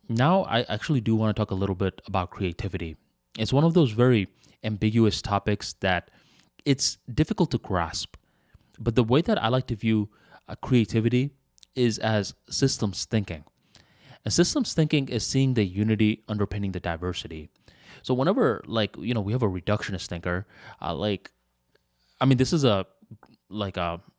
Now, I actually do want to talk a little bit about creativity. It's one of those very ambiguous topics that it's difficult to grasp. But the way that I like to view creativity is as systems thinking. And systems thinking is seeing the unity underpinning the diversity. So whenever, we have a reductionist thinker, like, I mean, this is a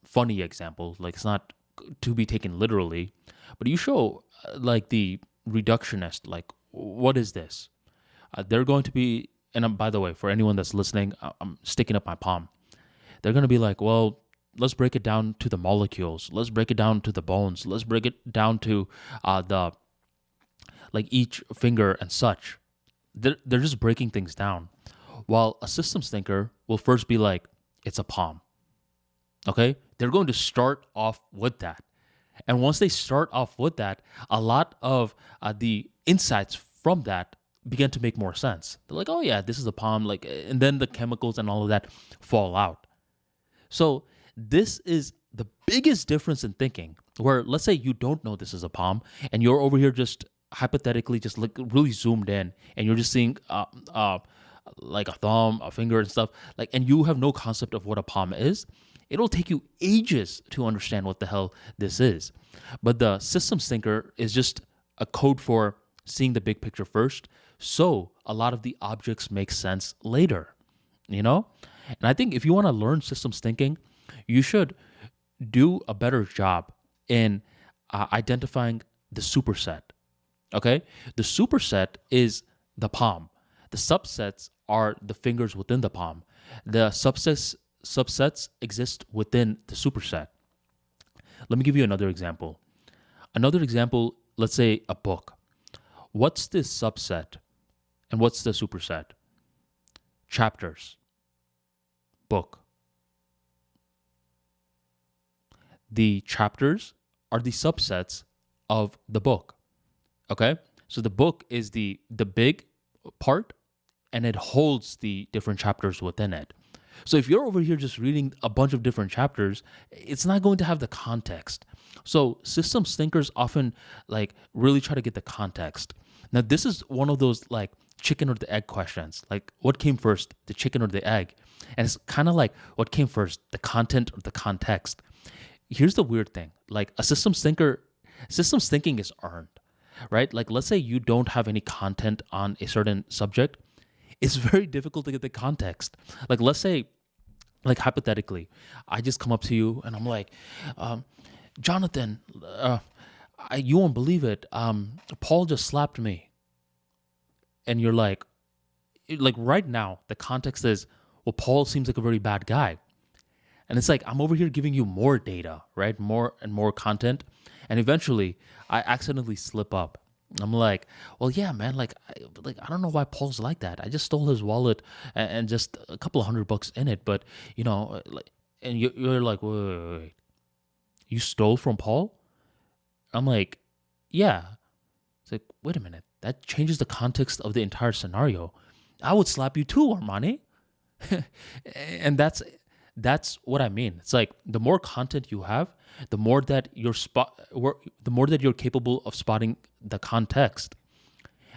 funny example. Like, it's not to be taken literally, but you show the reductionist, like, what is this? They're going to be, and by the way, for anyone that's listening, I'm sticking up my palm. They're going to be like, well, let's break it down to the molecules. Let's break it down to the bones. Let's break it down to the each finger and such. They're just breaking things down. While a systems thinker will first be like, it's a palm. Okay? They're going to start off with that. And once they start off with that, a lot of the insights from that begin to make more sense. They're like, oh yeah, this is a palm. And then the chemicals and all of that fall out. So this is the biggest difference in thinking, where let's say you don't know this is a palm and you're over here just hypothetically just really zoomed in and you're just seeing like a thumb, a finger and stuff, and you have no concept of what a palm is. It'll take you ages to understand what the hell this is. But the systems thinker is just a code for seeing the big picture first. So a lot of the objects make sense later, you know? And I think if you want to learn systems thinking, you should do a better job in identifying the superset. Okay? The superset is the palm. The subsets are the fingers within the palm. The subsets exist within the superset. Let me give you another example. Another example, let's say a book. What's the subset and what's the superset? Chapters. Book. The chapters are the subsets of the book. Okay? So the book is the big part and it holds the different chapters within it. So if you're over here just reading a bunch of different chapters, it's not going to have the context. So systems thinkers often really try to get the context. Now this is one of those chicken or the egg questions. Like, what came first, the chicken or the egg? And it's kind of like, what came first, the content or the context? Here's the weird thing. Like a systems thinking is earned, right? Like, let's say you don't have any content on a certain subject. It's very difficult to get the context. Like, let's say, hypothetically, I just come up to you and I'm like, Jonathan, you won't believe it. Paul just slapped me. And you're like right now, the context is, well, Paul seems like a very bad guy. And it's like, I'm over here giving you more data, right? More and more content. And eventually I accidentally slip up. I'm like, well, yeah, man, I don't know why Paul's like that. I just stole his wallet and just a couple of $100 in it. But, and you're like, wait. You stole from Paul? I'm like, yeah. It's like, wait a minute. That changes the context of the entire scenario. I would slap you too, Armani. And that's what I mean. It's like the more content you have, the more that you're capable of spotting the context.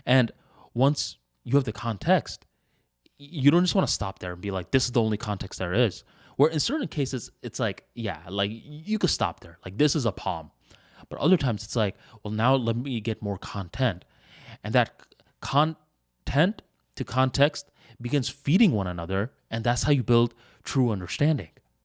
And once you have the context, you don't just want to stop there and be like, this is the only context there is. Where in certain cases, it's like, yeah, you could stop there. Like, this is a palm. But other times it's like, well, now let me get more content. And that content to context begins feeding one another. And that's how you build true understanding.